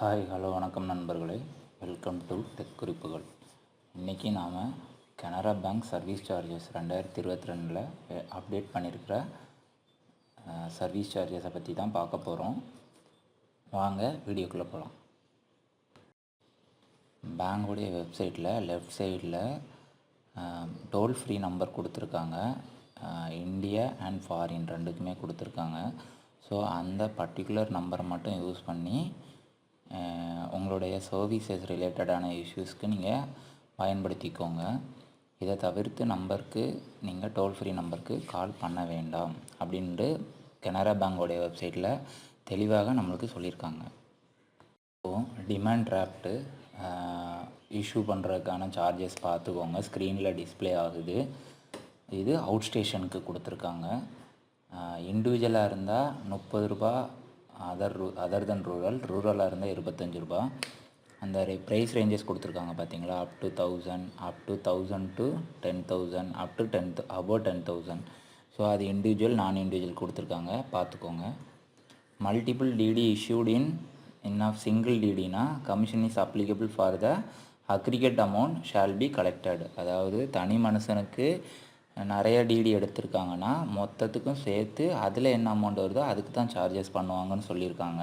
Hi hello வணக்கம் நண்பர்களே, welcome to tech குறிப்புகள். இன்றைக்கி நாம் Canara bank service charges 2022 update பண்ணியிருக்கிற சர்வீஸ் சார்ஜஸை பற்றி தான் பார்க்க போகிறோம். வாங்க வீடியோக்குள்ளே போகலாம். பேங்கோடைய வெப்சைட்டில் லெஃப்ட் சைடில் டோல் ஃப்ரீ நம்பர் கொடுத்துருக்காங்க. இந்தியா அண்ட் ஃபாரின் ரெண்டுக்குமே கொடுத்துருக்காங்க. ஸோ அந்த பர்டிகுலர் நம்பரை மட்டும் யூஸ் பண்ணி உங்களுடைய சர்வீசஸ் ரிலேட்டடான இஷ்யூஸ்க்கு நீங்கள் பயன்படுத்திக்கோங்க. இதை தவிர்த்து நம்பருக்கு நீங்கள் டோல் ஃப்ரீ நம்பருக்கு கால் பண்ண வேண்டாம் அப்படின்ட்டு கனரா பேங்கோடைய வெப்சைட்டில் தெளிவாக நம்மளுக்கு சொல்லியிருக்காங்க. ஸோ டிமாண்ட் டிராஃப்ட்டு இஷ்யூ பண்ணுறதுக்கான சார்ஜஸ் பார்த்துக்கோங்க. ஸ்க்ரீனில் டிஸ்பிளே ஆகுது. இது அவுட் ஸ்டேஷனுக்கு கொடுத்துருக்காங்க. இண்டிவிஜுவலாக இருந்தால் 30 ரூபா, அதர் தென் ரூரலாக இருந்தால் 25 ரூபா. அந்த ப்ரைஸ் ரேஞ்சஸ் கொடுத்துருக்காங்க பார்த்தீங்களா, up to 1000 to 10,000 up to above 10,000. So அது இண்டிவிஜுவல் நான் இண்டிவிஜுவல் கொடுத்துருக்காங்க, பார்த்துக்கோங்க. Multiple DD issued in of single டிடினா commission is applicable for the aggregate amount shall be collected. அதாவது தனி மனுஷனுக்கு நிறைய டிடி எடுத்திருக்காங்கன்னா மொத்தத்துக்கும் சேர்த்து அதில் என்ன அமௌண்ட் வருதோ அதுக்கு தான் சார்ஜஸ் பண்ணுவாங்கன்னு சொல்லியிருக்காங்க.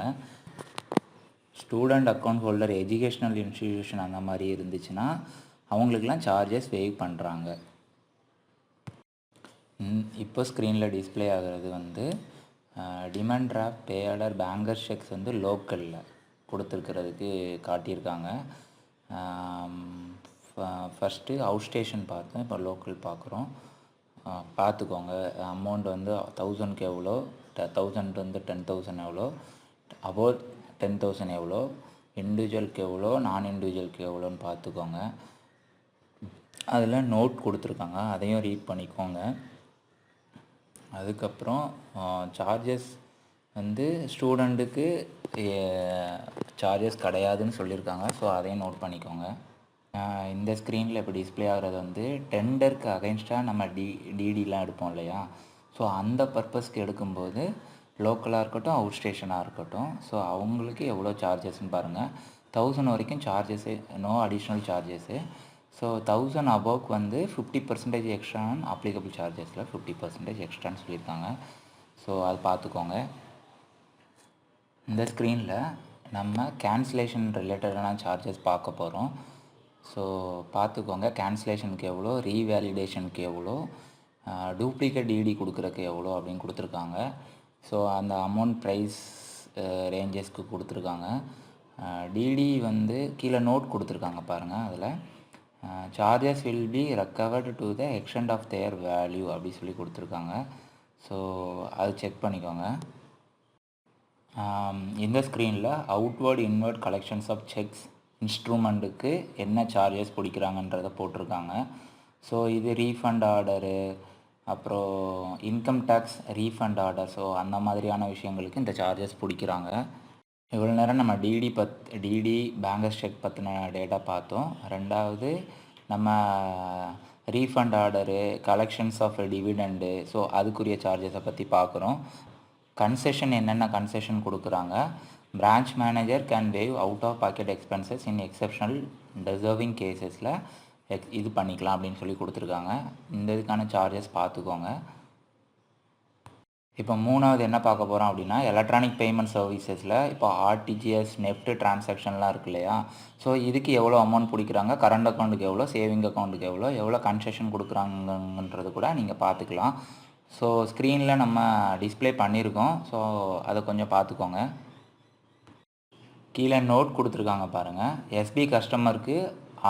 Student account holder, educational institution அந்த மாதிரி இருந்துச்சுன்னா அவங்களுக்கெல்லாம் சார்ஜஸ் வேவ் பண்ணுறாங்க. இப்போ ஸ்க்ரீனில் டிஸ்பிளே ஆகிறது டிமாண்ட் டிராஃப்ட், பே ஆர்டர், பேங்கர் செக்ஸ் லோக்கலில் கொடுத்துருக்கிறதுக்கு காட்டியிருக்காங்க. ஃபஸ்ட்டு அவுட் ஸ்டேஷன் பார்த்தோம், இப்போ லோக்கல் பார்க்குறோம். பார்த்துக்கோங்க. அமௌண்ட் 1000க்கு எவ்வளோ, 1000 10,000 எவ்வளோ, அபோவ் 10,000 எவ்வளோ, இண்டிவிஜுவலுக்கு எவ்வளோ, நான் இண்டிவிஜுவலுக்கு எவ்வளோன்னு பார்த்துக்கோங்க. அதில் நோட் கொடுத்துருக்காங்க, அதையும் ரீட் பண்ணிக்கோங்க. அதுக்கப்புறம் சார்ஜஸ் ஸ்டூடெண்ட்டுக்கு சார்ஜஸ் கிடையாதுன்னு சொல்லியிருக்காங்க. ஸோ அதையும் நோட் பண்ணிக்கோங்க. இந்த ஸ்க்ரீனில் இப்போ டிஸ்பிளே ஆகிறது டெண்டருக்கு அகைன்ஸ்டாக நம்ம டிடிலாம் எடுப்போம் இல்லையா, ஸோ அந்த பர்பஸ்க்கு எடுக்கும்போது லோக்கலாக இருக்கட்டும், அவுட் ஸ்டேஷனாக இருக்கட்டும், ஸோ அவங்களுக்கு எவ்வளோ சார்ஜஸ்ன்னு பாருங்கள். 1000 வரைக்கும் charges, no additional charges. So 1000 அபோவ்க்கு 50% எக்ஸ்ட்ரான்னு அப்ளிகபிள் சார்ஜஸில் 50% எக்ஸ்ட்ரான்னு சொல்லியிருக்காங்க. ஸோ அது பார்த்துக்கோங்க. இந்த ஸ்க்ரீனில் நம்ம கேன்சலேஷன் ரிலேட்டடான சார்ஜஸ் பார்க்க போகிறோம். ஸோ பார்த்துக்கோங்க. கேன்சலேஷனுக்கு எவ்வளோ, ரீவேலிடேஷனுக்கு எவ்வளோ, டூப்ளிகேட் டிடி கொடுக்குறக்கு எவ்வளோ அப்படின்னு கொடுத்துருக்காங்க. ஸோ அந்த அமௌண்ட் ப்ரைஸ் ரேஞ்சஸ்க்கு கொடுத்துருக்காங்க. டிடி கீழே நோட் கொடுத்துருக்காங்க பாருங்கள். அதில் charges will be recovered to the extent of their value அப்படி சொல்லி கொடுத்துருக்காங்க. ஸோ அது செக் பண்ணிக்கோங்க. இந்த ஸ்க்ரீனில் outward inward collections of cheques இன்ஸ்ட்ருமெண்ட்டுக்கு என்ன சார்ஜஸ் பிடிக்கிறாங்கன்றதை போட்டிருக்காங்க. ஸோ இது ரீஃபண்ட் ஆர்டரு, அப்புறம் income tax refund order, so அந்த மாதிரியான விஷயங்களுக்கு இந்த சார்ஜஸ் பிடிக்கிறாங்க. இவ்வளோ நேரம் நம்ம டிடி பேங்கர் செக் பற்றின டேட்டா பார்த்தோம். ரெண்டாவது நம்ம refund order, collections of dividend, so அதுக்குரிய சார்ஜஸை பற்றி பார்க்குறோம். கன்செஷன் என்னென்ன கன்செஷன் கொடுக்குறாங்க. Branch manager can waive out of pocket expenses in exceptional deserving கேசஸில் இது பண்ணிக்கலாம் அப்படின்னு சொல்லி கொடுத்துருக்காங்க. இந்த இதுக்கான சார்ஜஸ் பார்த்துக்கோங்க. இப்போ மூணாவது என்ன பார்க்க போகிறோம் அப்படின்னா, எலக்ட்ரானிக் பேமெண்ட் சர்வீசஸில் இப்போ ஆர்டிஜிஎஸ், நெஃப்ட் டிரான்சாக்ஷன்லாம் இருக்கு இல்லையா, ஸோ இதுக்கு எவ்வளோ அமௌண்ட் பிடிக்கிறாங்க, கரண்ட் அக்கௌண்ட்டுக்கு எவ்வளோ, சேவிங் அக்கௌண்ட்டுக்கு எவ்வளோ கன்செஷன் கொடுக்குறாங்கன்றது கூட நீங்கள் பார்த்துக்கலாம். ஸோ ஸ்க்ரீனில் நம்ம டிஸ்பிளே பண்ணியிருக்கோம். ஸோ அதை கொஞ்சம் பார்த்துக்கோங்க. கீழே நோட் கொடுத்துருக்காங்க பாருங்கள். எஸ்பி கஸ்டமருக்கு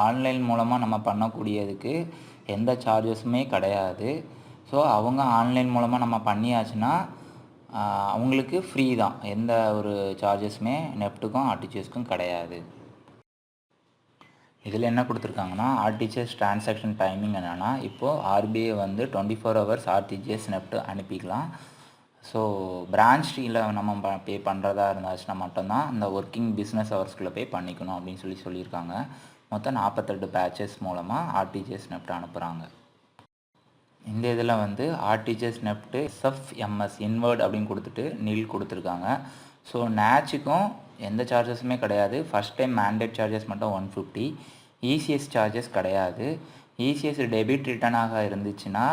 ஆன்லைன் மூலமாக நம்ம பண்ணக்கூடியதுக்கு எந்த சார்ஜஸுமே கிடையாது. ஸோ அவங்க ஆன்லைன் மூலமாக நம்ம பண்ணியாச்சுன்னா அவங்களுக்கு ஃப்ரீ தான், எந்த ஒரு சார்ஜஸுமே நெஃப்ட்டுக்கும் ஆர்டிஜிஎஸ்க்கும் கிடையாது. இதில் என்ன கொடுத்துருக்காங்கன்னா, ஆர்டிஜிஎஸ் டிரான்சாக்ஷன் டைமிங் என்னென்னா, இப்போது ஆர்பிஐ 24 hours ஆர்டிஜிஎஸ் நெஃப்ட் அனுப்பிக்கலாம். ஸோ பிரான்ச்சில் நம்ம பே பண்ணுறதா இருந்துச்சுன்னா மட்டும்தான் அந்த ஒர்க்கிங் பிஸ்னஸ் ஹவர்ஸ்குள்ளே பே பண்ணிக்கணும் அப்படின்னு சொல்லியிருக்காங்க. மொத்தம் 48 பேட்சஸ் மூலமாக ஆர்டிஜிஎஸ் நெஃப்ட் அனுப்புகிறாங்க. இந்த இதில் ஆர்டிஜிஎஸ் நெஃப்ட்டு எஸ்எஃப்எம்எஸ் இன்வெர்ட் அப்படின்னு கொடுத்துட்டு நில் கொடுத்துருக்காங்க. ஸோ நேச்சுக்கும் எந்த சார்ஜஸுமே கிடையாது. ஃபஸ்ட் டைம் மேண்டேட் சார்ஜஸ் மட்டும் 150. இசிஎஸ் சார்ஜஸ் கிடையாது. இசிஎஸ் டெபிட் ரிட்டர்னாக இருந்துச்சுன்னா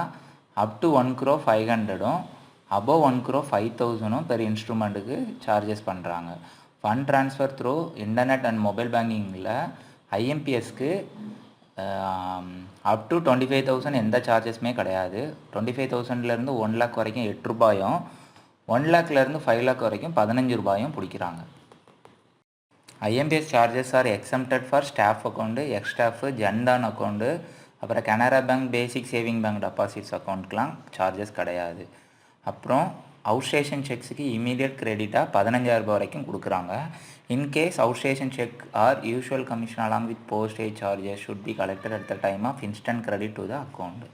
அப் டு 1 crore 500ம் அபோவ் 1 crore 5000ம் பெர் இன்ஸ்ட்ருமெண்ட்டுக்கு சார்ஜஸ் பண்ணுறாங்க. Fund transfer through internet and mobile பேங்கிங்கில் ஐஎம்பிஎஸ்க்கு அப் டு 25,000 எந்த சார்ஜஸுமே கிடையாது. 25,000லேருந்து 1 lakh வரைக்கும் 8 ரூபாயும், 1 lakhலேருந்து 5 lakh வரைக்கும் 15 ரூபாயும் பிடிக்கிறாங்க. IMPS charges are exempted for staff account, ex staff, Jan Dhan account, அப்புறம் Canara bank basic saving bank deposits அக்கௌண்ட்டுக்கெலாம் சார்ஜஸ் கிடையாது. அப்புறம் அவுட்ஸ்டேஷன் செக்ஸுக்கு இமீடியட் கிரெடிட்டாக 15,000 ரூபாய் வரைக்கும் கொடுக்குறாங்க. In case outstation cheque or usual commission along with postage charges should be collected at the time of instant credit to the account.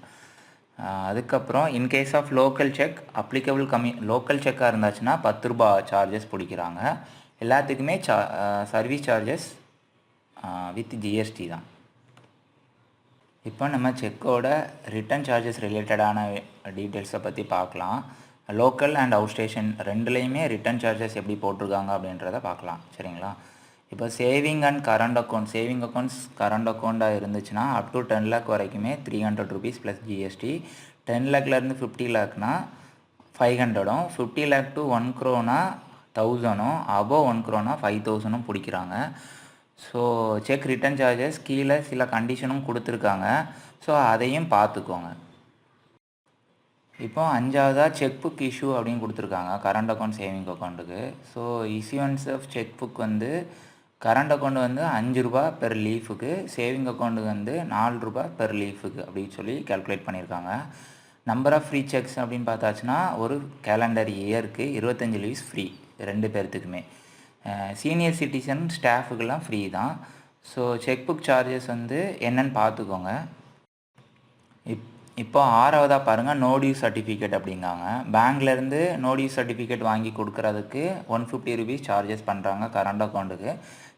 அதுக்கப்புறம் in case of local cheque applicable local செக்காக இருந்துச்சுன்னா 10 ரூபாய் charges பிடிக்கிறாங்க. எல்லாத்துக்குமே service charges with GST தான். இப்போ நம்ம செக்கோட return charges ரிலேட்டடான டீட்டெயில்ஸை பற்றி பார்க்கலாம். லோக்கல் அண்ட் அவுட் ஸ்டேஷன் ரெண்டுலேயுமே ரிட்டர்ன் சார்ஜஸ் எப்படி போட்டிருக்காங்க அப்படின்றத பார்க்கலாம். சரிங்களா? இப்போ saving and current account, saving accounts current அக்கௌண்ட்டாக இருந்துச்சுன்னா அப் டு 10 lakh வரைக்குமே 300 rupees ப்ளஸ் ஜிஎஸ்டி. 10 lakhலேருந்து 50 lakhனா 500ம், 50 lakh to 1 crore 1000ம், அபோவ் 1 crore 5000ம் பிடிக்கிறாங்க. ஸோ செக் ரிட்டர்ன் சார்ஜஸ் கீழே சில கண்டிஷனும் கொடுத்துருக்காங்க. ஸோ அதையும் பார்த்துக்கோங்க. இப்போ 5வதாக செக் புக் இஷ்யூ அப்படின்னு கொடுத்துருக்காங்க கரண்ட் அக்கௌண்ட் சேவிங் அக்கௌண்ட்டுக்கு. So issuance of cheque book வந்து கரண்ட் அக்கௌண்ட் வந்து 5 ரூபாய் பெர் லீஃபுக்கு, சேவிங் அக்கௌண்ட்டுக்கு வந்து 4 ரூபாய் பெர் லீஃபுக்கு அப்படின்னு சொல்லி கால்குலேட் பண்ணியிருக்காங்க. நம்பர் ஆஃப் ஃப்ரீ செக்ஸ் அப்படின்னு பார்த்தாச்சுன்னா ஒரு கேலண்டர் இயருக்கு 25 லீவ்ஸ் ஃப்ரீ 2 பேர்த்துக்குமே. சீனியர் சிட்டிசன் ஸ்டாஃபுக்கெல்லாம் ஃப்ரீ தான். ஸோ செக் புக் சார்ஜஸ் வந்து என்னென்னு பார்த்துக்கோங்க. இப்போ 6வதாக பாருங்கள், நோ டியூ சர்டிஃபிகேட் அப்படிங்காங்க. பேங்க்லேருந்து நோ டியூ சர்டிஃபிகேட் வாங்கி கொடுக்குறதுக்கு 150 rupees சார்ஜஸ் பண்ணுறாங்க கரண்ட் அக்கௌண்ட்டுக்கு.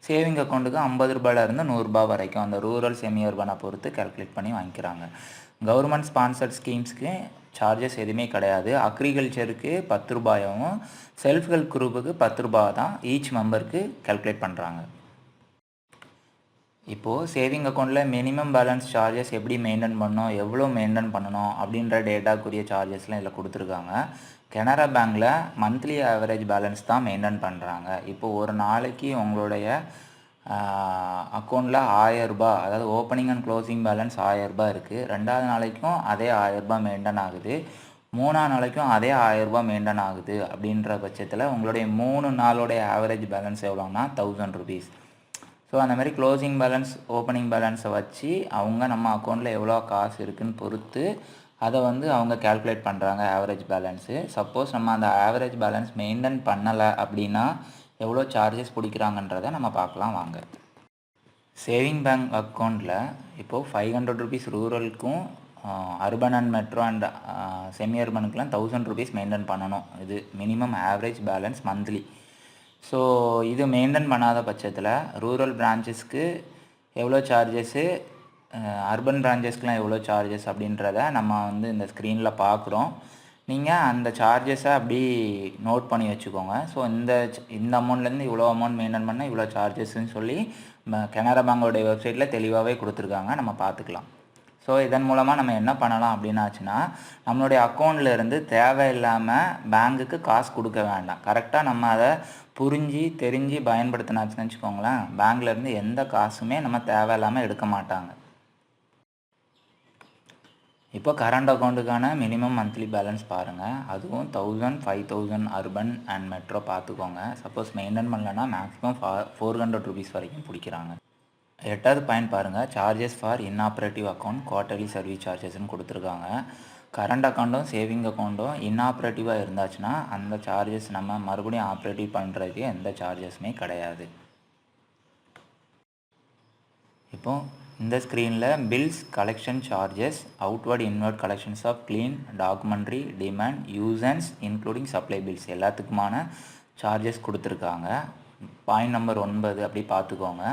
சேவிங் அக்கௌண்ட்டுக்கு 50 ரூபாயிலேருந்து 100 ரூபாய் வரைக்கும் அந்த ரூரல் செமி அர்பனை பொறுத்து கால்குலேட் பண்ணி வாங்கிக்கிறாங்க. கவர்மெண்ட் ஸ்பான்சர்ட் ஸ்கீம்ஸ்க்கு சார்ஜஸ் எதுவுமே கிடையாது. அக்ரிகல்ச்சருக்கு 10 ரூபாயும், செல்ஃப் ஹெல்ப் குரூப்புக்கு 10 ரூபாய் தான் ஈச் மெம்பருக்கு கால்குலேட் பண்ணுறாங்க. இப்போது சேவிங் அக்கௌண்ட்டில் மினிமம் பேலன்ஸ் சார்ஜஸ் எப்படி மெயின்டைன் பண்ணணும், எவ்வளோ மெயின்டைன் பண்ணணும் அப்படின்ற டேட்டாக்குரிய சார்ஜஸ்லாம் இதில் கொடுத்துருக்காங்க. கனரா பேங்க்கில் மந்த்லி ஆவரேஜ் பேலன்ஸ் தான் மெயின்டைன் பண்ணுறாங்க. இப்போது ஒரு நாளைக்கு உங்களுடைய அக்கௌண்ட்டில் 1000 ரூபாய், அதாவது ஓப்பனிங் அண்ட் க்ளோசிங் பேலன்ஸ் 1000 ரூபாய் இருக்குது. 2வது நாளைக்கும் அதே 1000 ரூபாய் மெயின்டைன் ஆகுது. 3வது நாளைக்கும் அதே 1000 ரூபாய் மெயின்டைன் ஆகுது. அப்படின்ற பட்சத்தில் உங்களுடைய 3 நாளோடைய ஆவரேஜ் பேலன்ஸ் எவ்வளோன்னா 1000 rupees. ஸோ அந்த மாதிரி க்ளோசிங் பேலன்ஸ் ஓப்பனிங் பேலன்ஸை வச்சு அவங்க நம்ம அக்கௌண்ட்டில் எவ்வளோ காசு இருக்குதுன்னு பொறுத்து அதை வந்து அவங்க கால்குலேட் பண்ணுறாங்க ஆவரேஜ் பேலன்ஸு. சப்போஸ் நம்ம அந்த ஆவரேஜ் பேலன்ஸ் மெயின்டைன் பண்ணலை அப்படின்னா எவ்வளோ சார்ஜஸ் பிடிக்கிறாங்கன்றதை நம்ம பார்க்கலாம் வாங்க. சேவிங் பேங்க் அக்கௌண்ட்டில் இப்போது 500 rupees ரூரலுக்கும், urban and metro and semi அர்பனுக்குலாம் 1000 rupees மெயின்டைன் பண்ணணும். இது minimum average balance monthly. So இது மெயின்டைன் பண்ணாத பட்சத்தில் ரூரல் பிரான்ச்சஸ்க்கு எவ்வளோ சார்ஜஸ்ஸு, அர்பன் பிரான்ச்சஸ்க்குலாம் எவ்வளோ சார்ஜஸ் அப்படின்றத நம்ம வந்து இந்த ஸ்க்ரீனில் பார்க்குறோம். நீங்கள் அந்த சார்ஜஸை அப்படி நோட் பண்ணி வச்சுக்கோங்க. ஸோ இந்த அமௌண்ட்லேருந்து இவ்வளோ அமௌண்ட் மெயின்டைன் பண்ணால் இவ்வளோ சார்ஜஸ்ன்னு சொல்லி கனரா பேங்கோடைய வெப்சைட்டில் தெளிவாகவே கொடுத்துருக்காங்க, நம்ம பார்த்துக்கலாம். ஸோ இதன் மூலமாக நம்ம என்ன பண்ணலாம் அப்படின்னாச்சுன்னா, நம்மளுடைய அக்கௌண்ட்லேருந்து தேவையில்லாமல் பேங்க்குக்கு காசு கொடுக்க வேண்டாம். கரெக்டாக நம்ம அதை புரிஞ்சு தெரிஞ்சு பயன்படுத்தினாச்சுன்னு வச்சுக்கோங்களேன், பேங்க்லேருந்து எந்த காசுமே நம்ம தேவையில்லாமல் எடுக்க மாட்டாங்க. இப்போ கரண்ட் அக்கௌண்ட்டுக்கான மினிமம் மந்த்லி பேலன்ஸ் பாருங்கள். அதுவும் 1000, 5000 அர்பன் அண்ட் மெட்ரோ பார்த்துக்கோங்க. சப்போஸ் மெயின்டைன் பண்ணலன்னா மேக்ஸிமம் 400 rupees வரைக்கும் பிடிக்கிறாங்க. 8வது பாயிண்ட் பாருங்கள், charges for inoperative account quarterly service சார்ஜஸ்ன்னு கொடுத்துருக்காங்க. கரண்ட் அக்கௌண்ட்டும் சேவிங் அக்கௌண்ட்டும் இன்ஆப்ரேட்டிவாக இருந்தாச்சுன்னா அந்த சார்ஜஸ் நம்ம மறுபடியும் ஆப்ரேட்டிவ் பண்ணுறதுக்கு எந்த சார்ஜஸுமே கிடையாது. இப்போது இந்த ஸ்க்ரீனில் bills, collection charges, outward inward collections of clean, documentary, demand, usance including supply bills எல்லாத்துக்குமான சார்ஜஸ் கொடுத்துருக்காங்க. பாயிண்ட் நம்பர் 9 அப்படி பார்த்துக்கோங்க.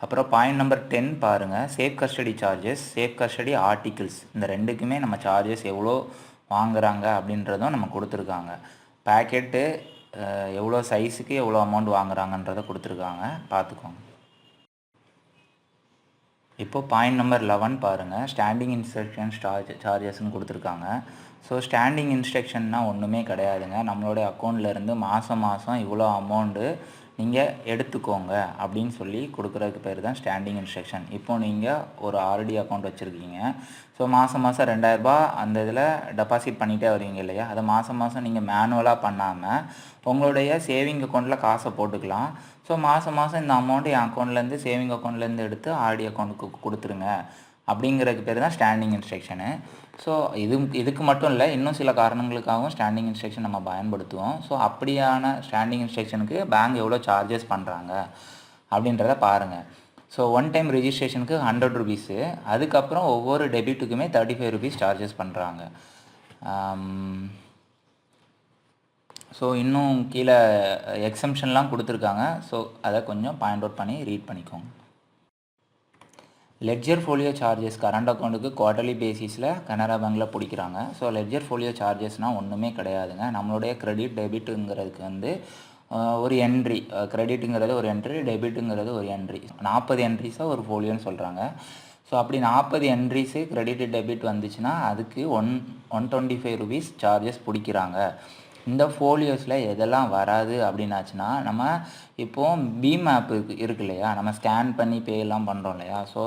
அப்புறம் பாயிண்ட் நம்பர் 10 பாருங்கள், safe custody charges, safe custody articles, இந்த ரெண்டுக்குமே நம்ம சார்ஜஸ் எவ்வளோ வாங்குகிறாங்க அப்படின்றதும் நம்ம கொடுத்துருக்காங்க. பேக்கெட்டு எவ்வளோ சைஸுக்கு எவ்வளோ அமௌண்ட் வாங்குறாங்கன்றதை கொடுத்துருக்காங்க, பார்த்துக்கோங்க. இப்போ பாயிண்ட் நம்பர் 11 பாருங்கள். ஸ்டாண்டிங் இன்ஸ்ட்ரக்ஷன் சார்ஜஸ்ன்னு கொடுத்துருக்காங்க. ஸோ ஸ்டாண்டிங் இன்ஸ்ட்ரக்ஷன்னா ஒன்றுமே கிடையாதுங்க. நம்மளுடைய அக்கௌண்ட்லேருந்து மாதம் இவ்வளோ அமௌண்ட்டு நீங்கள் எடுத்துக்கோங்க அப்படின்னு சொல்லி கொடுக்குறதுக்கு பேர் தான் ஸ்டாண்டிங் இன்ஸ்ட்ரக்ஷன். இப்போது நீங்கள் ஒரு ஆர்டி அக்கௌண்ட் வச்சுருக்கீங்க. ஸோ மாதம் 2000 அந்த இதில் டெபாசிட் பண்ணிகிட்டே வருவீங்க இல்லையா, அதை மாதம் நீங்கள் மேனுவலாக பண்ணாமல் உங்களுடைய சேவிங் அக்கௌண்ட்டில் காசை போட்டுக்கலாம். ஸோ மாதம் இந்த அமௌண்ட்டு என் அக்கௌண்ட்லேருந்து சேவிங் அக்கௌண்ட்லேருந்து எடுத்து ஆர்டி அக்கௌண்ட்டுக்கு கொடுத்துருங்க அப்படிங்கிறதுக்கு பேர் தான் ஸ்டாண்டிங் இன்ஸ்ட்ரக்ஷனு. ஸோ இதுக்கு மட்டும் இல்லை, இன்னும் சில காரணங்களுக்காகவும் ஸ்டாண்டிங் இன்ஸ்ட்ரக்ஷன் நம்ம பயன்படுத்துவோம். ஸோ அப்படியான ஸ்டாண்டிங் இன்ஸ்ட்ரக்ஷனுக்கு பேங்க் எவ்வளோ சார்ஜஸ் பண்ணுறாங்க அப்படின்றத பாருங்கள். ஸோ ஒன் டைம் ரெஜிஸ்ட்ரேஷனுக்கு 100 ருபீஸு, அதுக்கப்புறம் ஒவ்வொரு டெபிட்டுக்குமே 35 ருபீஸ் சார்ஜஸ் பண்ணுறாங்க. ஸோ இன்னும் கீழே எக்ஸம்ஷன்லாம் கொடுத்துருக்காங்க. ஸோ அதை கொஞ்சம் பாயிண்ட் அவுட் பண்ணி ரீட் பண்ணிக்கோங்க. லெட்ஜர் ஃபோலியோ சார்ஜஸ் கரண்ட் அக்கௌண்ட்டுக்கு குவார்ட்டர்லி பேசிஸில் கனரா பேங்க்கில் பிடிக்கிறாங்க. ஸோ லெட்ஜர் ஃபோலியோ சார்ஜஸ்னால் ஒன்றுமே கிடையாதுங்க. நம்மளுடைய கிரெடிட் டெபிட்டுங்கிறதுக்கு வந்து ஒரு என்ட்ரி, கிரெடிட்டுங்கிறது ஒரு என்ட்ரி, டெபிட்டுங்கிறது ஒரு என்ட்ரி. 40 என்ட்ரிஸாக ஒரு ஃபோலியோன்னு சொல்கிறாங்க. ஸோ அப்படி 40 என்ட்ரிஸு கிரெடிட் டெபிட் வந்துச்சுன்னா அதுக்கு 125 ருபீஸ் சார்ஜஸ் பிடிக்கிறாங்க. இந்த ஃபோலியோஸில் எதெல்லாம் வராது அப்படின்னாச்சுன்னா, நம்ம இப்போது பீம் ஆப் இருக்கு இல்லையா, நம்ம ஸ்கேன் பண்ணி பேலாம் பண்ணுறோம் இல்லையா, ஸோ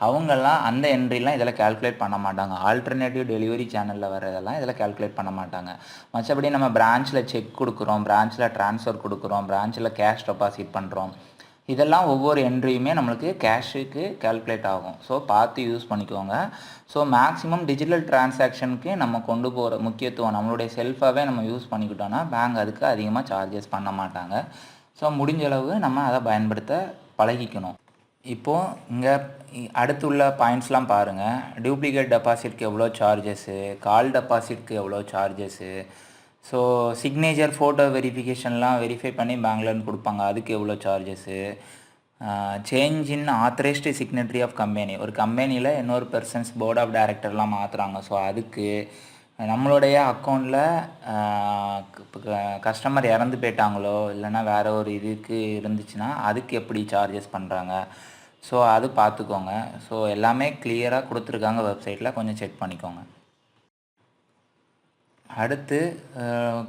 அவங்கெல்லாம் அந்த என்ட்ரிலாம் இதில் கால்குலேட் பண்ண மாட்டாங்க. ஆல்டர்னேட்டிவ் டெலிவரி சேனலில் வரதெல்லாம் இதில் கால்குலேட் பண்ண மாட்டாங்க. மற்றபடி நம்ம பிரான்ச்சில் செக் கொடுக்குறோம், பிரான்ச்சில் ட்ரான்ஸ்ஃபர் கொடுக்குறோம், பிரான்ச்சில் கேஷ் டெபாசிட் பண்ணுறோம், இதெல்லாம் ஒவ்வொரு என்ட்ரியுமே நம்மளுக்கு கேஷுக்கு கால்குலேட் ஆகும். ஸோ பார்த்து யூஸ் பண்ணிக்கோங்க. ஸோ மேக்ஸிமம் டிஜிட்டல் டிரான்சாக்ஷனுக்கு நம்ம கொண்டு போகிற முக்கியத்துவம் நம்மளுடைய செல்ஃபாகவே நம்ம யூஸ் பண்ணிக்கிட்டோன்னா பேங்க் அதுக்கு அதிகமாக சார்ஜஸ் பண்ண மாட்டாங்க. ஸோ முடிஞ்ச அளவு நம்ம அதை பயன்படுத்த பழகிக்கணும். இப்போது இங்கே அடுத்துள்ள பாயிண்ட்ஸ்லாம் பாருங்கள். டூப்ளிகேட் டெபாசிட்க்கு எவ்வளோ சார்ஜஸ்ஸு, கால் டெபாசிட்க்கு எவ்வளோ சார்ஜஸ்ஸு, ஸோ சிக்னேச்சர் ஃபோட்டோ வெரிஃபிகேஷன்லாம் வெரிஃபை பண்ணி பேங்க்லேருந்து கொடுப்பாங்க, அதுக்கு எவ்வளோ charges, change in authorised signatory of company, ஒரு கம்பெனியில் இன்னொரு பர்சன்ஸ் போர்ட் ஆஃப் டைரக்டர்லாம் மாற்றுறாங்க, ஸோ அதுக்கு, நம்மளுடைய அக்கௌண்ட்டில் கஸ்டமர் இறந்து போயிட்டாங்களோ இல்லைனா வேறு ஒரு இதுக்கு இருந்துச்சுன்னா அதுக்கு எப்படி சார்ஜஸ் பண்ணுறாங்க, ஸோ அது பார்த்துக்கோங்க. ஸோ எல்லாமே கிளியராக கொடுத்துருக்காங்க வெப்சைட்டில், கொஞ்சம் செக் பண்ணிக்கோங்க. அடுத்து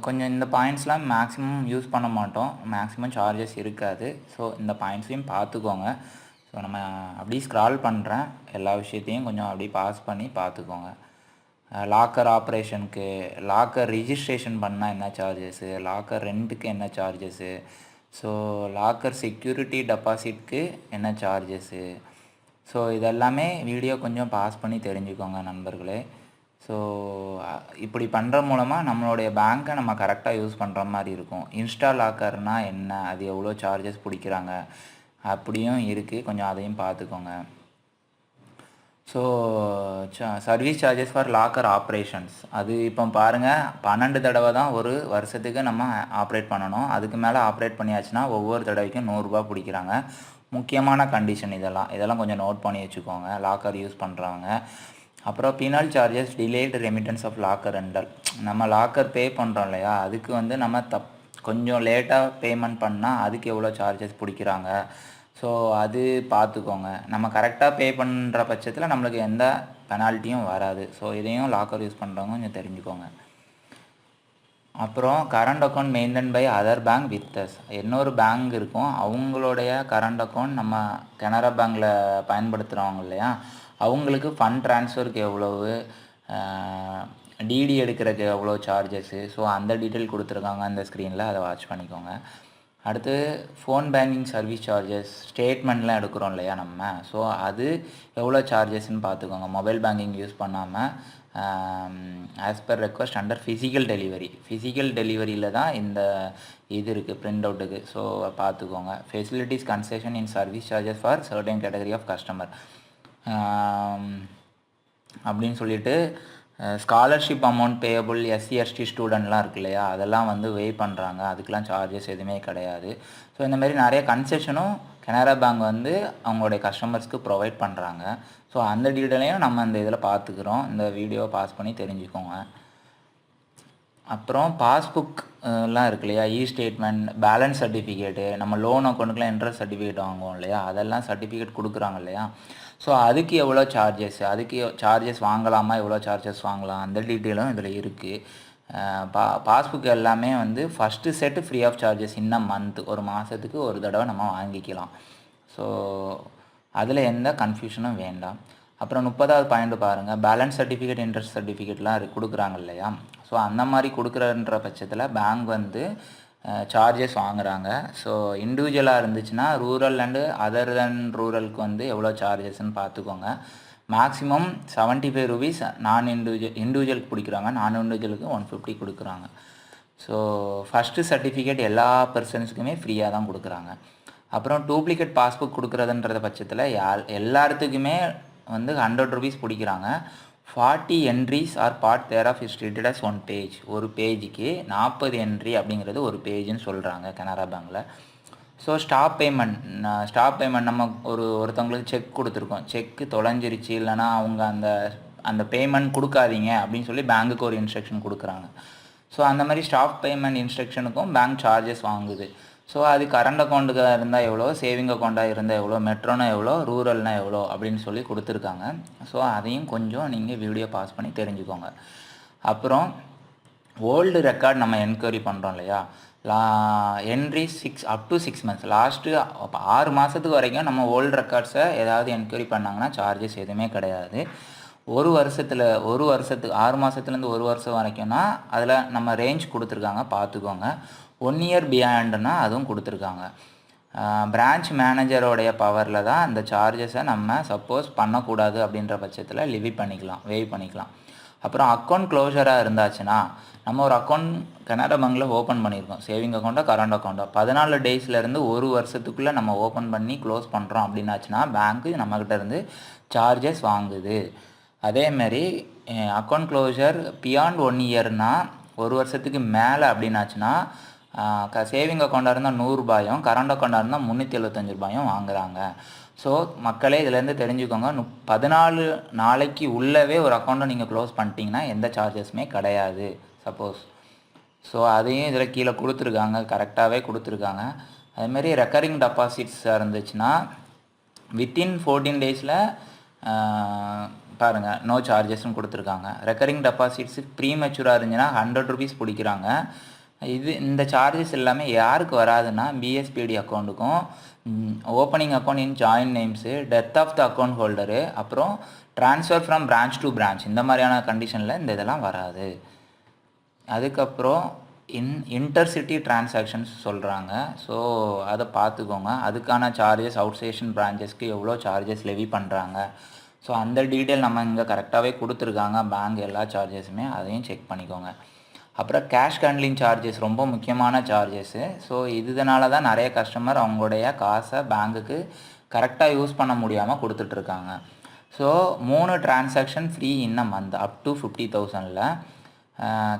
கொஞ்சம் இந்த பாயிண்ட்ஸ்லாம் மேக்ஸிமம் யூஸ் பண்ண மாட்டோம், மேக்ஸிமம் சார்ஜஸ் இருக்காது. ஸோ இந்த பாயிண்ட்ஸையும் பார்த்துக்கோங்க. ஸோ நம்ம அப்படியே ஸ்க்ரால் பண்ணுறேன், எல்லா விஷயத்தையும் கொஞ்சம் அப்படியே பாஸ் பண்ணி பார்த்துக்கோங்க. லாக்கர் ஆப்ரேஷனுக்கு, லாக்கர் ரிஜிஸ்ட்ரேஷன் பண்ணால் என்ன சார்ஜஸ்ஸு, லாக்கர் ரெண்ட்டுக்கு என்ன சார்ஜஸ்ஸு, ஸோ லாக்கர் செக்யூரிட்டி டெபாசிட்க்கு என்ன சார்ஜஸ்ஸு, ஸோ இதெல்லாமே வீடியோ கொஞ்சம் பாஸ் பண்ணி தெரிஞ்சுக்கோங்க நண்பர்களே. ஸோ இப்படி பண்ணுற மூலமாக நம்மளுடைய பேங்க்கை நம்ம கரெக்டாக யூஸ் பண்ணுற மாதிரி இருக்கும். இன்ஸ்டா லாக்கர்னால் என்ன, அது எவ்வளோ சார்ஜஸ் பிடிக்கிறாங்க அப்படியும் இருக்குது, கொஞ்சம் அதையும் பார்த்துக்கோங்க. So service charges for locker operations, அது இப்போ பாருங்கள் 12 தடவை தான் ஒரு வருஷத்துக்கு நம்ம ஆப்ரேட் பண்ணணும். அதுக்கு மேலே ஆப்ரேட் பண்ணியாச்சுன்னா ஒவ்வொரு தடவைக்கும் 100 ரூபா பிடிக்கிறாங்க. முக்கியமான கண்டிஷன் இதெல்லாம் கொஞ்சம் நோட் பண்ணி வச்சுக்கோங்க லாக்கர் யூஸ் பண்ணுறவங்க. அப்புறம் penal charges delayed remittance of locker rental, நம்ம லாக்கர் பே பண்ணுறோம் இல்லையா, அதுக்கு வந்து நம்ம கொஞ்சம் லேட்டாக பேமெண்ட் பண்ணால் அதுக்கு எவ்வளோ சார்ஜஸ் பிடிக்கிறாங்க, ஸோ அது பார்த்துக்கோங்க. நம்ம கரெக்டாக பே பண்ணுற பட்சத்தில் நம்மளுக்கு எந்த பெனால்ட்டியும் வராது. ஸோ இதையும் லாக்கர் யூஸ் பண்ணுறவங்க கொஞ்சம் தெரிஞ்சுக்கோங்க. அப்புறம் current account maintain by other bank with us, இன்னொரு பேங்க் இருக்கும், அவங்களுடைய கரண்ட் அக்கௌண்ட் நம்ம கனரா பேங்க்கில் பயன்படுத்துகிறவங்க இல்லையா, அவங்களுக்கு ஃபண்ட் ட்ரான்ஸ்ஃபருக்கு எவ்வளவு, டிடி எடுக்கிறதுக்கு எவ்வளோ சார்ஜஸ்ஸு, ஸோ அந்த டீட்டெயில் கொடுத்துருக்காங்க அந்த ஸ்க்ரீனில், அதை வாட்ச் பண்ணிக்கோங்க. அடுத்து ஃபோன் பேங்கிங் சர்வீஸ் சார்ஜஸ், ஸ்டேட்மெண்ட்லாம் எடுக்கிறோம் இல்லையா நம்ம, ஸோ அது எவ்வளோ சார்ஜஸ்ன்னு பார்த்துக்கோங்க. மொபைல் பேங்கிங் யூஸ் பண்ணாமல் as per request under physical டெலிவரியில் தான் இந்த இது இருக்குது பிரிண்ட் அவுட்டுக்கு, ஸோ பார்த்துக்கோங்க. Facilities concession in service charges for certain category of customer அப்படின்னு சொல்லிட்டு, scholarship amount payable SC ST ஸ்டூடெண்ட்லாம் இருக்கு இல்லையா, அதெல்லாம் வந்து வே பண்ணுறாங்க, அதுக்கெலாம் சார்ஜஸ் எதுவுமே கிடையாது. ஸோ இந்தமாரி நிறைய கன்செஷனும் கனரா பேங்க் வந்து அவங்களுடைய கஸ்டமர்ஸ்க்கு ப்ரொவைட் பண்ணுறாங்க. ஸோ அந்த டீட்டெயிலையும் நம்ம இந்த இதில் பார்த்துக்கிறோம். இந்த வீடியோவை பாஸ் பண்ணி தெரிஞ்சுக்கோங்க. அப்புறம் பாஸ்புக் எல்லாம் இருக்கு இல்லையா, ஸ்டேட்மெண்ட், பேலன்ஸ் சர்டிஃபிகேட்டு, நம்ம லோன் அக்கௌண்ட்டுக்குலாம் இன்ட்ரெஸ்ட் சர்டிஃபிகேட் வாங்குவோம் இல்லையா, அதெல்லாம் சர்டிஃபிகேட் கொடுக்குறாங்க இல்லையா. ஸோ அதுக்கு எவ்வளோ சார்ஜஸ், அதுக்கு சார்ஜஸ் வாங்கலாமா, எவ்வளோ சார்ஜஸ் வாங்கலாம், அந்த டீட்டெயிலும் இதில் இருக்குது. பாஸ்புக் எல்லாமே வந்து first set free of charges இன்னும் மந்த், ஒரு மாதத்துக்கு ஒரு தடவை நம்ம வாங்கிக்கலாம். ஸோ அதில் எந்த கன்ஃபியூஷனும் வேண்டாம். அப்புறம் 30வது பாயிண்ட் பாருங்கள், பேலன்ஸ் சர்டிஃபிகேட், இன்ட்ரெஸ்ட் சர்டிஃபிகேட்லாம் கொடுக்குறாங்க இல்லையா. ஸோ அந்த மாதிரி கொடுக்குறன்ற பட்சத்தில் பேங்க் வந்து சார்ஜஸ் வாங்குகிறாங்க. ஸோ இண்டிவிஜுவலாக இருந்துச்சுன்னா ரூரல் அண்டு அதர் தென் ரூரலுக்கு வந்து எவ்வளோ சார்ஜஸ்ன்னு பார்த்துக்கோங்க. மேக்ஸிமம் 75 ருபீஸ் இண்டிவிஜுவலுக்கு பிடிக்கிறாங்க, நான் இண்டிவிஜுவலுக்கு 150 கொடுக்குறாங்க. ஸோ ஃபஸ்ட்டு சர்டிஃபிகேட் எல்லா பர்சன்ஸுக்குமே ஃப்ரீயாக தான் கொடுக்குறாங்க. அப்புறம் டூப்ளிகேட் பாஸ்புக் கொடுக்குறதுன்ற பட்சத்தில் எல்லாத்துக்குமே வந்து 100 ருபீஸ் பிடிக்கிறாங்க. 40 entries or part there of is treated as 1 page. ஒரு பேஜுக்கு 40 என்ட்ரி அப்படிங்கிறது ஒரு பேஜுன்னு சொல்கிறாங்க கனரா பேங்கில். ஸோ ஸ்டாப் பேமெண்ட் நம்ம ஒருத்தவங்களுக்கு செக் கொடுத்துருக்கோம், செக்கு தொலைஞ்சிருச்சு இல்லைனா அவங்க அந்த பேமெண்ட் கொடுக்காதீங்க அப்படின்னு சொல்லி பேங்க்குக்கு ஒரு இன்ஸ்ட்ரக்ஷன் கொடுக்குறாங்க. ஸோ அந்த மாதிரி ஸ்டாப் பேமெண்ட் இன்ஸ்ட்ரக்ஷனுக்கும் பேங்க் சார்ஜஸ் வாங்குது. ஸோ அது கரண்ட் அக்கௌண்ட்டுக்காக இருந்தால் எவ்வளோ, சேவிங் அக்கௌண்ட்டாக இருந்தால் எவ்வளோ, மெட்ரோனா எவ்வளோ, ரூரல்னால் எவ்வளோ அப்படின்னு சொல்லி கொடுத்துருக்காங்க. ஸோ அதையும் கொஞ்சம் நீங்கள் வீடியோ பாஸ் பண்ணி தெரிஞ்சுக்கோங்க. அப்புறம் ஓல்டு ரெக்கார்ட் நம்ம என்கொயரி பண்ணுறோம் இல்லையா, entry up to 6 months, last 6 மாதத்துக்கு வரைக்கும் நம்ம ஓல்டு ரெக்கார்ட்ஸை ஏதாவது என்கொயரி பண்ணாங்கன்னா சார்ஜஸ் எதுவுமே கிடையாது. ஒரு வருஷத்துக்கு 6 மாதத்துலேருந்து 1 வருஷம் வரைக்கும்னா அதில் நம்ம ரேஞ்ச் கொடுத்துருக்காங்க, பார்த்துக்கோங்க. 1 இயர் பியாண்டுனா அதுவும் கொடுத்துருக்காங்க. பிரான்ச் மேனேஜரோடைய பவரில் தான் அந்த சார்ஜஸை நம்ம சப்போஸ் பண்ணக்கூடாது அப்படின்ற பட்சத்தில் வேவ் பண்ணிக்கலாம். அப்புறம் அக்கௌண்ட் க்ளோஷராக இருந்தாச்சுன்னா, நம்ம ஒரு அக்கௌண்ட் கனரா பேங்கில் ஓப்பன் பண்ணியிருக்கோம், சேவிங் அக்கௌண்ட்டோ கரண்ட் அக்கௌண்ட்டோ, 14 டேஸ்லேருந்து 1 வருஷத்துக்குள்ளே நம்ம ஓப்பன் பண்ணி க்ளோஸ் பண்ணுறோம் அப்படின்னாச்சுன்னா பேங்க்கு நம்மக்கிட்ட இருந்து சார்ஜஸ் வாங்குது. அதேமாரி அக்கௌண்ட் க்ளோஷர் பியாண்ட் 1 இயர்னால் 1 வருஷத்துக்கு மேலே அப்படின்னாச்சுன்னா சேவிங் அக்கௌண்ட்டாக இருந்தால் 100 ரூபாயும், கரண்ட் அக்கௌண்ட்டாக இருந்தால் 375 ரூபாயும் வாங்குகிறாங்க. ஸோ மக்களே இதிலேருந்து தெரிஞ்சுக்கோங்க, 14 நாளைக்கு உள்ளவே ஒரு அக்கௌண்ட்டை நீங்கள் க்ளோஸ் பண்ணிட்டீங்கன்னா எந்த சார்ஜஸுமே கிடையாது சப்போஸ். ஸோ அதையும் இதில் கீழே கொடுத்துருக்காங்க, கரெக்டாகவே கொடுத்துருக்காங்க. அதுமாரி ரெக்கரிங் டெபாசிட்ஸ் இருந்துச்சுன்னா வித்தின் 14 டேஸில் பாருங்கள் நோ சார்ஜஸ்ன்னு கொடுத்துருக்காங்க. ரெக்கரிங் டெபாசிட்ஸு ப்ரீமெச்சூராக இருந்துச்சுன்னா 100 ருபீஸ் பிடிக்கிறாங்க. இந்த சார்ஜஸ் எல்லாமே யாருக்கு வராதுன்னா பிஎஸ்பிடி அக்கௌண்ட்டுக்கும், opening account in join names, death of the account holder, அப்புறம் transfer from branch to branch, இந்த மாதிரியான கண்டிஷனில் இந்த இதெல்லாம் வராது. அதுக்கப்புறம் இன்டர்சிட்டி டிரான்சாக்ஷன்ஸ் சொல்கிறாங்க. ஸோ அதை பார்த்துக்கோங்க, அதுக்கான சார்ஜஸ் அவுட் ஸ்டேஷன் பிரான்ச்சஸ்க்கு எவ்வளோ சார்ஜஸ் லெவி பண்ணுறாங்க. ஸோ அந்த டீட்டெயில் நம்ம இங்கே கரெக்டாகவே கொடுத்துருக்காங்க பேங்க் எல்லா சார்ஜஸுமே, அதையும் செக் பண்ணிக்கோங்க. அப்புறம் கேஷ் ஹேண்ட்லிங் சார்ஜஸ் ரொம்ப முக்கியமான சார்ஜஸ்ஸு. ஸோ இதனால தான் நிறைய கஸ்டமர் அவங்களுடைய காசை பேங்க்குக்கு கரெக்டாக யூஸ் பண்ண முடியாமல் கொடுத்துட்ருக்காங்க. So 3 transaction free in a month up to 50,000ல்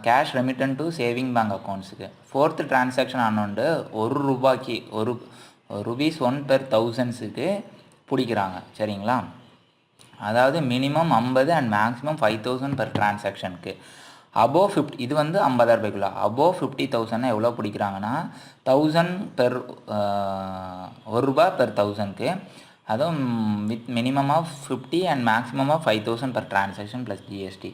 cash remittance to saving bank அக்கௌண்ட்ஸுக்கு. 4th டிரான்சாக்ஷன் அமௌண்ட்டு 1 ரூபாய்க்கு ருபீஸ் 1 per 1000க்கு பிடிக்கிறாங்க, சரிங்களா. அதாவது மினிமம் 50 அண்ட் மேக்ஸிமம் 5,000 per டிரான்சாக்ஷனுக்கு. அபோவ் 50, இது வந்து 50,000 ரூபாய்க்குள்ள. அபோவ் 50,000 எவ்வளோ பிடிக்கிறாங்கன்னா 1000 பெர் 1 ரூபா per 1000க்கு, அதுவும் with minimum of 50 and maximum of 5,000 per transaction plus GST.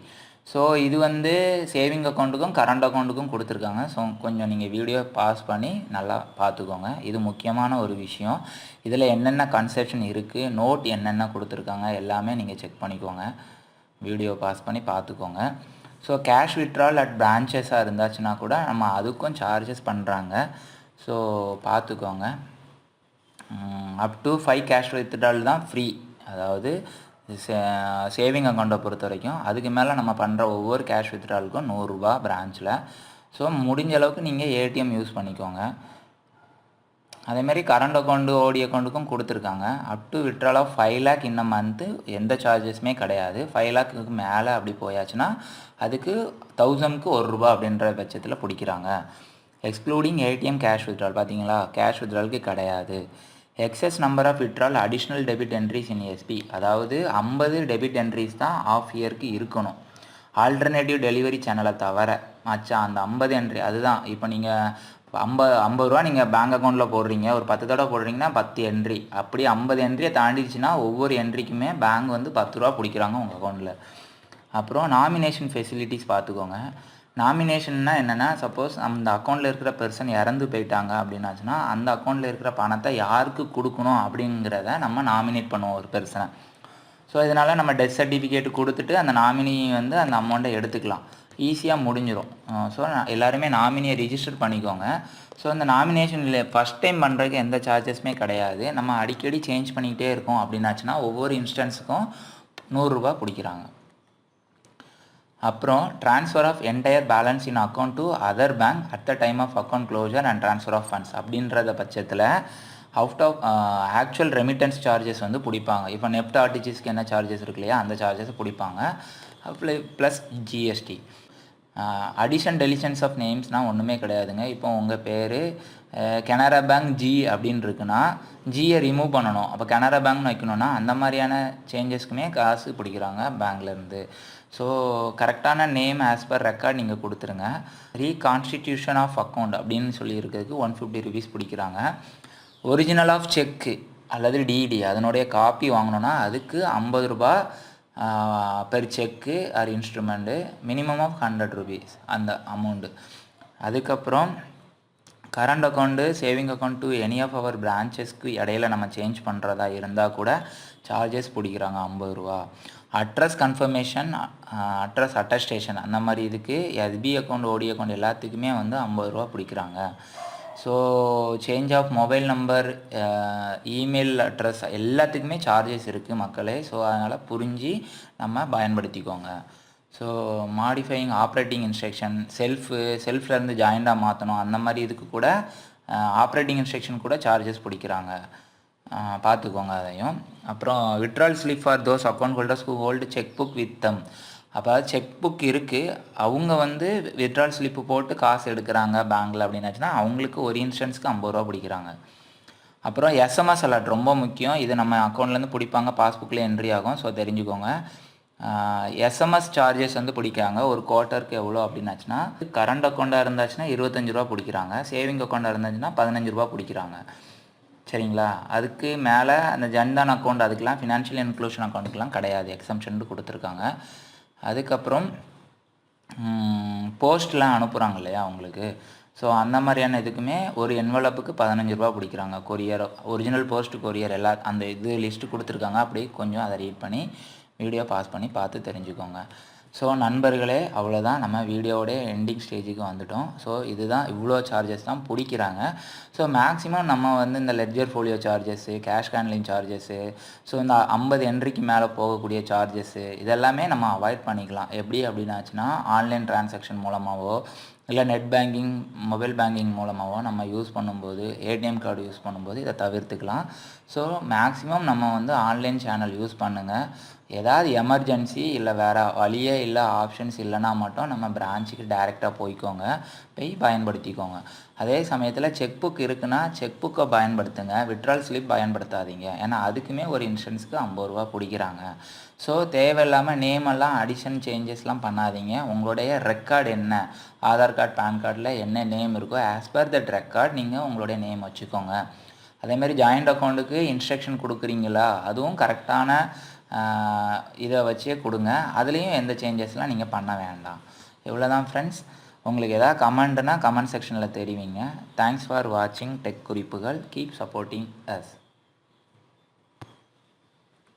So இது வந்து சேவிங் அக்கௌண்ட்டுக்கும் கரண்ட் அக்கௌண்ட்டுக்கும் கொடுத்துருக்காங்க. ஸோ கொஞ்சம் நீங்கள் வீடியோ பாஸ் பண்ணி நல்லா பார்த்துக்கோங்க, இது முக்கியமான ஒரு விஷயம். இதில் என்னென்ன கன்செப்ஷன் இருக்குது, நோட் என்னென்ன கொடுத்துருக்காங்க எல்லாமே நீங்கள் செக் பண்ணிக்கோங்க, வீடியோ பாஸ் பண்ணி பார்த்துக்கோங்க. ஸோ கேஷ் வித்ட்ரால் அட் பிரான்ச்சஸாக இருந்தாச்சுன்னா கூட நம்ம அதுக்கும் சார்ஜஸ் பண்ணுறாங்க. ஸோ பார்த்துக்கோங்க. அப் டு 5 கேஷ் வித்ட்ரால் தான் ஃப்ரீ, அதாவது சேவிங் அக்கௌண்ட்டை பொறுத்த வரைக்கும். அதுக்கு மேலே நம்ம பண்ணுற ஒவ்வொரு கேஷ் வித்ட்ராலுக்கும் 100 ரூபா பிரான்ச்சில். ஸோ முடிஞ்ச அளவுக்கு நீங்கள் ஏடிஎம் யூஸ் பண்ணிக்கோங்க. அதேமாதிரி கரண்ட் அக்கௌண்ட்டு ஓடி அக்கௌண்ட்டுக்கும் கொடுத்துருக்காங்க. Up to withdrawal of 5 lakh இன்ன மந்த்து எந்த சார்ஜஸுமே கிடையாது. 5 lakhக்கு மேலே அப்படி போயாச்சுன்னா அதுக்கு 1000க்கு 1 ரூபா அப்படின்ற பட்சத்தில் பிடிக்கிறாங்க. எக்ஸ்க்ளூடிங் ஏடிஎம் கேஷ் வித்ட்ரால், பார்த்தீங்களா, கேஷ் வித்ட்ராலுக்கு கிடையாது. Excess number of withdrawal additional debit entries in SB, அதாவது 50 டெபிட் என்ட்ரிஸ் தான் ஆஃப் இயருக்கு இருக்கணும், ஆல்டர்னேட்டிவ் டெலிவரி சேனலை தவிர. மச்சா அந்த 50 என்ட்ரி அதுதான். இப்போ நீங்கள் 50 ரூபா நீங்கள் பேங்க் அக்கௌண்ட்டில் போடுறீங்க, ஒரு 10 தடவை போடுறீங்கன்னா 10 என்ட்ரி. அப்படி 50 என்ட்ரியை தாண்டிடுச்சுன்னா ஒவ்வொரு என்ட்ரிக்குமே பேங்க் வந்து 10 ரூபா பிடிக்கிறாங்க உங்கள் அக்கௌண்ட்டில். அப்புறம் நாமினேஷன் ஃபெசிலிட்டிஸ் பார்த்துக்கோங்க. நாமினேஷன்னா என்னென்னா, சப்போஸ் அந்த அக்கௌண்ட்டில் இருக்கிற பெர்சன் இறந்து போயிட்டாங்க அப்படின்னாச்சுன்னா அந்த அக்கௌண்ட்டில் இருக்கிற பணத்தை யாருக்கு கொடுக்கணும் அப்படிங்கிறத நம்ம நாமினேட் பண்ணுவோம் ஒரு பெர்சனை. ஸோ இதனால் நம்ம டெத் சர்டிஃபிகேட் கொடுத்துட்டு அந்த நாமினி வந்து அந்த அமௌண்ட்டை எடுத்துக்கலாம், ஈஸியாக முடிஞ்சிடும். ஸோ எல்லாருமே நாமினியை ரிஜிஸ்டர் பண்ணிக்கோங்க. ஸோ இந்த நாமினேஷனில் ஃபஸ்ட் டைம் பண்ணுறதுக்கு எந்த சார்ஜஸுமே கிடையாது. நம்ம அடிக்கடி சேஞ்ச் பண்ணிக்கிட்டே இருக்கோம் அப்படின்னாச்சுன்னா ஒவ்வொரு இன்ஸ்டன்ஸுக்கும் 100 ரூபா பிடிக்கிறாங்க. அப்புறம் transfer of entire balance in account to other bank at the time of account closure and transfer of funds அப்படின்றத பட்சத்தில் out of actual remittance charges வந்து பிடிப்பாங்க. இப்போ நெஃப்ட் ஆர்டிஜிஎஸ்க்கு என்ன சார்ஜஸ் இருக்கு இல்லையா, அந்த சார்ஜஸ் பிடிப்பாங்க. Plus GST. Addition deletions of நேம்ஸ்னால் ஒன்றுமே கிடையாதுங்க. இப்போ உங்கள் பேர் கனரா பேங்க் ஜி அப்படின்னு இருக்குன்னா ஜியை ரிமூவ் பண்ணணும். அப்போ கனரா பேங்க்னு வைக்கணுன்னா அந்த மாதிரியான சேஞ்சஸ்க்குமே காசு பிடிக்கிறாங்க பேங்க்லேருந்து. ஸோ கரெக்டான நேம் ஆஸ் பர் ரெக்கார்ட் நீங்கள் கொடுத்துருங்க. ரீகான்ஸ்டிடியூஷன் ஆஃப் அக்கௌண்ட் அப்படின்னு சொல்லி இருக்கிறதுக்கு 150 ருபீஸ் பிடிக்கிறாங்க. ஒரிஜினல் ஆஃப் செக்கு அல்லது டிடி அதனுடைய காப்பி வாங்கணுன்னா அதுக்கு 50 ரூபா per cheque or instrument, minimum of 100 rupees அந்த அமௌண்ட்டு. அதுக்கப்புறம் current account saving account to any of our பிரான்ச்சஸ்க்கு இடையில நம்ம சேஞ்ச் பண்ணுறதா இருந்தால் கூட சார்ஜஸ் பிடிக்கிறாங்க 50 ரூபா. அட்ரஸ் கன்ஃபர்மேஷன், அட்ரஸ் அட்டஸ்டேஷன் அந்த மாதிரி இதுக்கு எஸ்பி அக்கௌண்ட் ஓடி அக்கௌண்ட் எல்லாத்துக்குமே வந்து 50 ரூபா பிடிக்கிறாங்க. So change of mobile number, email address எல்லாத்துக்குமே சார்ஜஸ் இருக்குது மக்களே. ஸோ அதனால் புரிஞ்சு பயன்படுத்திக்கோங்க. ஸோ மாடிஃபையிங் ஆப்ரேட்டிங் இன்ஸ்ட்ரக்ஷன், செல்ஃப்லேருந்து ஜாயிண்டாக மாற்றணும் அந்த மாதிரி இதுக்கு கூட ஆப்ரேட்டிங் இன்ஸ்ட்ரக்ஷன் கூட சார்ஜஸ் பிடிக்கிறாங்க, பார்த்துக்கோங்க அதையும். அப்புறம் withdrawal slip for those account holders who hold check book with them. அப்போ செக் புக் இருக்குது, அவங்க வந்து விட்ரால் ஸ்லிப்பு போட்டு காசு எடுக்கிறாங்க பேங்க்கில் அப்படின்னாச்சுன்னா அவங்களுக்கு ஒரு இன்ஸ்டன்ஸ்க்கு 50 ரூபா பிடிக்கிறாங்க. அப்புறம் எஸ்எம்எஸ் அலர்ட் ரொம்ப முக்கியம். இது நம்ம அக்கௌண்ட்லேருந்து பிடிப்பாங்க, பாஸ்புக்கில் என்ட்ரி ஆகும். ஸோ தெரிஞ்சுக்கோங்க. எஸ்எம்எஸ் சார்ஜஸ் வந்து பிடிக்காங்க. ஒரு குவார்ட்டருக்கு எவ்வளோ அப்படின்னாச்சுன்னா கரண்ட் அக்கௌண்ட்டாக இருந்தாச்சுன்னா 25 ரூபா பிடிக்கிறாங்க, சேவிங் அக்கௌண்ட்டாக இருந்துச்சுன்னா 15 ரூபா பிடிக்கிறாங்க. சரிங்களா? அதுக்கு மேலே அந்த ஜன்தான் அக்கௌண்ட் அதுக்கெலாம் ஃபினான்ஷியல் இன்க்ளூஷன் அக்கௌண்ட்டுக்கெலாம் கிடையாது, எக்ஸம்ஷன் கொடுத்துருக்காங்க. அதுக்கப்புறம் போஸ்ட்லாம் அனுப்புகிறாங்க இல்லையா அவங்களுக்கு, ஸோ அந்த மாதிரியான இதுக்குமே ஒரு என்வலப்புக்கு 15 ரூபா பிடிக்கிறாங்க. கொரியர், ஒரிஜினல் போஸ்ட் கொரியர் அந்த இது லிஸ்ட்டு கொடுத்துருக்காங்க. அப்படி கொஞ்சம் அதை ரீட் பண்ணி வீடியோ பாஸ் பண்ணி பார்த்து தெரிஞ்சுக்கோங்க. ஸோ நண்பர்களே, அவ்வளோதான், நம்ம வீடியோவோடைய எண்டிங் ஸ்டேஜுக்கு வந்துட்டோம். ஸோ இதுதான், இவ்வளோ சார்ஜஸ் தான் பிடிக்கிறாங்க. ஸோ மேக்ஸிமம் நம்ம வந்து இந்த ledger folio charges, cash handling charges, so இந்த 50 என்ட்ரிக்கு மேலே போகக்கூடிய சார்ஜஸ்ஸு இதெல்லாமே நம்ம அவாய்ட் பண்ணிக்கலாம். எப்படி அப்படின்னாச்சுன்னா ஆன்லைன் டிரான்சாக்ஷன் மூலமாகவோ இல்லை நெட் பேங்கிங், மொபைல் பேங்கிங் மூலமாகவோ நம்ம யூஸ் பண்ணும்போது, ஏடிஎம் கார்டு யூஸ் பண்ணும்போது இதை தவிர்த்துக்கலாம். ஸோ மேக்ஸிமம் நம்ம வந்து ஆன்லைன் சேனல் யூஸ் பண்ணுங்கள். ஏதாவது எமர்ஜென்சி இல்லை வேறு வழியே இல்லை, ஆப்ஷன்ஸ் இல்லைனா மட்டும் நம்ம பிரான்ச்சுக்கு டைரெக்டாக போய்க்கோங்க, போய் பயன்படுத்திக்கோங்க. அதே சமயத்தில் செக் புக் இருக்குன்னா செக் புக்கை பயன்படுத்துங்க, விட்ரால் ஸ்லிப் பயன்படுத்தாதீங்க. ஏன்னா அதுக்குமே ஒரு இன்ஸ்டன்ஸ்க்கு 50 ரூபா பிடிக்கிறாங்க. ஸோ தேவையில்லாமல் நேமெல்லாம் அடிஷன் சேஞ்சஸ்லாம் பண்ணாதீங்க. உங்களுடைய ரெக்கார்டு என்ன, ஆதார் கார்டு பேன் கார்டில் என்ன நேம் இருக்கோ ஆஸ் பர் தட் ரெக்கார்ட் நீங்கள் உங்களுடைய நேம் வச்சுக்கோங்க. அதேமாதிரி ஜாயிண்ட் அக்கௌண்ட்டுக்கு இன்ஸ்ட்ரக்ஷன் கொடுக்குறீங்களா, அதுவும் கரெக்டான இதை வச்சே கொடுங்க. அதுலேயும் எந்த சேஞ்சஸ்லாம் நீங்கள் பண்ண வேண்டாம். இவ்வளோ தான் ஃப்ரெண்ட்ஸ். உங்களுக்கு எதாவது கமெண்ட்னா கமெண்ட் செக்ஷனில் தெரிவிங்க. தேங்க்ஸ் ஃபார் வாட்சிங் டெக் குறிப்புகள். Keep supporting us.